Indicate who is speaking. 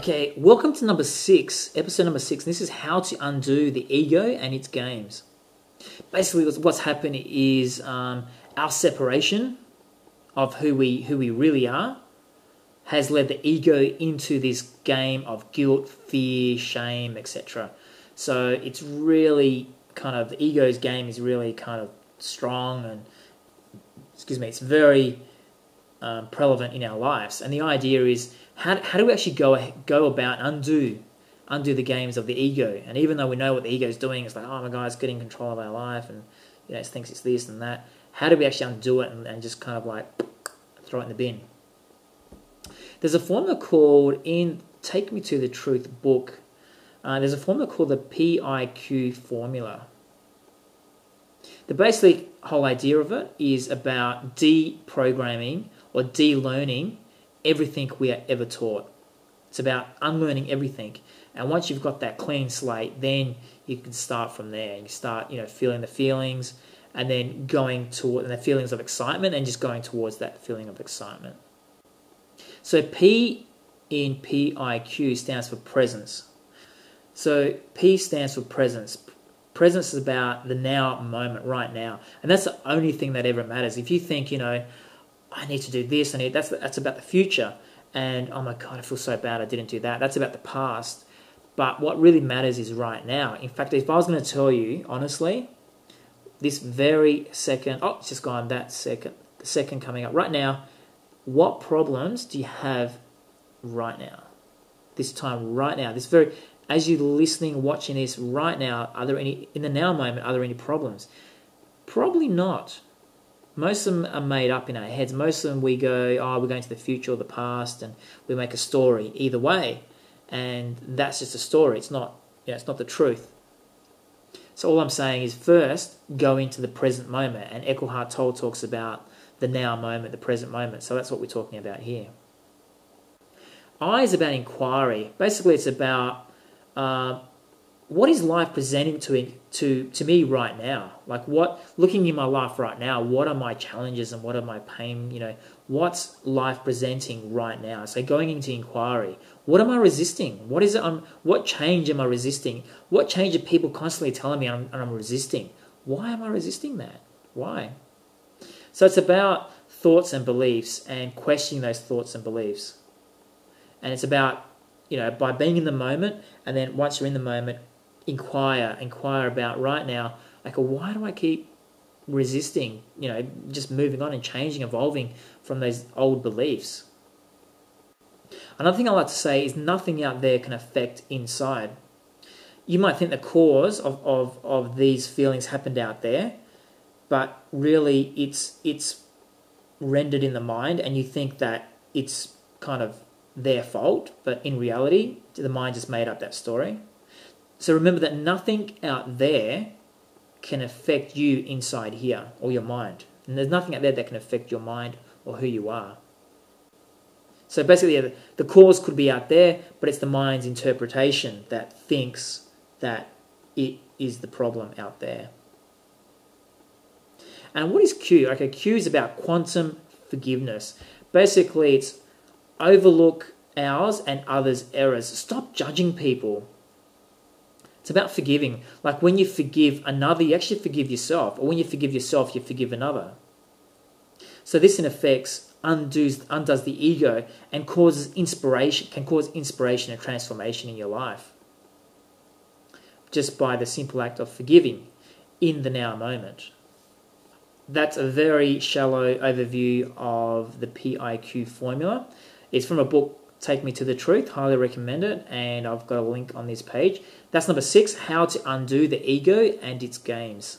Speaker 1: Okay, welcome to number 6, episode number 6. This is how to undo the ego and its games. Basically, what's happened is our separation of who we really are has led the ego into this game of guilt, fear, shame, etc. So it's really the ego's game is really kind of strong and, it's very prevalent in our lives. And the idea is, how do we actually go about undo the games of the ego? And even though we know what the ego is doing, it's like, oh my God, it's getting control of our life, and it thinks it's this and that. How do we actually undo it and just kind of like throw it in the bin? There's a formula called, in Take Me to the Truth book, there's a formula called the PIQ formula. The basic whole idea of it is about deprogramming or de-learning everything we are ever taught. It's about unlearning everything. And once you've got that clean slate, then you can start from there. You start, feeling the feelings and then going toward the feelings of excitement and just going towards that feeling of excitement. So P in PIQ stands for presence. So P stands for presence. Presence is about the now moment, right now. And that's the only thing that ever matters. If you think, I need to do this, that's about the future. And, oh my God, I feel so bad I didn't do that. That's about the past. But what really matters is right now. In fact, if I was going to tell you, honestly, this very second, it's just gone, the second coming up. Right now, what problems do you have right now? This time, right now. As you're listening, watching this right now, in the now moment, are there any problems? Probably not. Most of them are made up in our heads. Most of them we go, we're going to the future or the past, and we make a story either way. And that's just a story. It's not, it's not the truth. So all I'm saying is, first, go into the present moment. And Eckhart Tolle talks about the now moment, the present moment. So that's what we're talking about here. I is about inquiry. Basically, it's about what is life presenting to me right now? Like, looking in my life right now, what are my challenges and what are my pain? What's life presenting right now? So going into inquiry, what am I resisting? What is it? What change am I resisting? What change are people constantly telling me I'm resisting? Why am I resisting that? Why? So it's about thoughts and beliefs and questioning those thoughts and beliefs. And it's about, by being in the moment, and then once you're in the moment, inquire about right now, like, why do I keep resisting, just moving on and changing, evolving from those old beliefs? Another thing I like to say is nothing out there can affect inside. You might think the cause of these feelings happened out there, but really it's rendered in the mind, and you think that it's kind of their fault, but in reality, the mind just made up that story. So remember that nothing out there can affect you inside here, or your mind. And there's nothing out there that can affect your mind or who you are. So basically, the cause could be out there, but it's the mind's interpretation that thinks that it is the problem out there. And what is Q? Okay, Q is about quantum forgiveness. Basically, it's overlook ours and others' errors. Stop judging people. It's about forgiving. Like, when you forgive another, you actually forgive yourself. Or when you forgive yourself, you forgive another. So this, in effect, undoes the ego and can cause inspiration and transformation in your life. Just by the simple act of forgiving in the now moment. That's a very shallow overview of the PIQ formula. It's from a book, Take Me to the Truth. Highly recommend it, and I've got a link on this page. That's number 6, how to undo the ego and its games.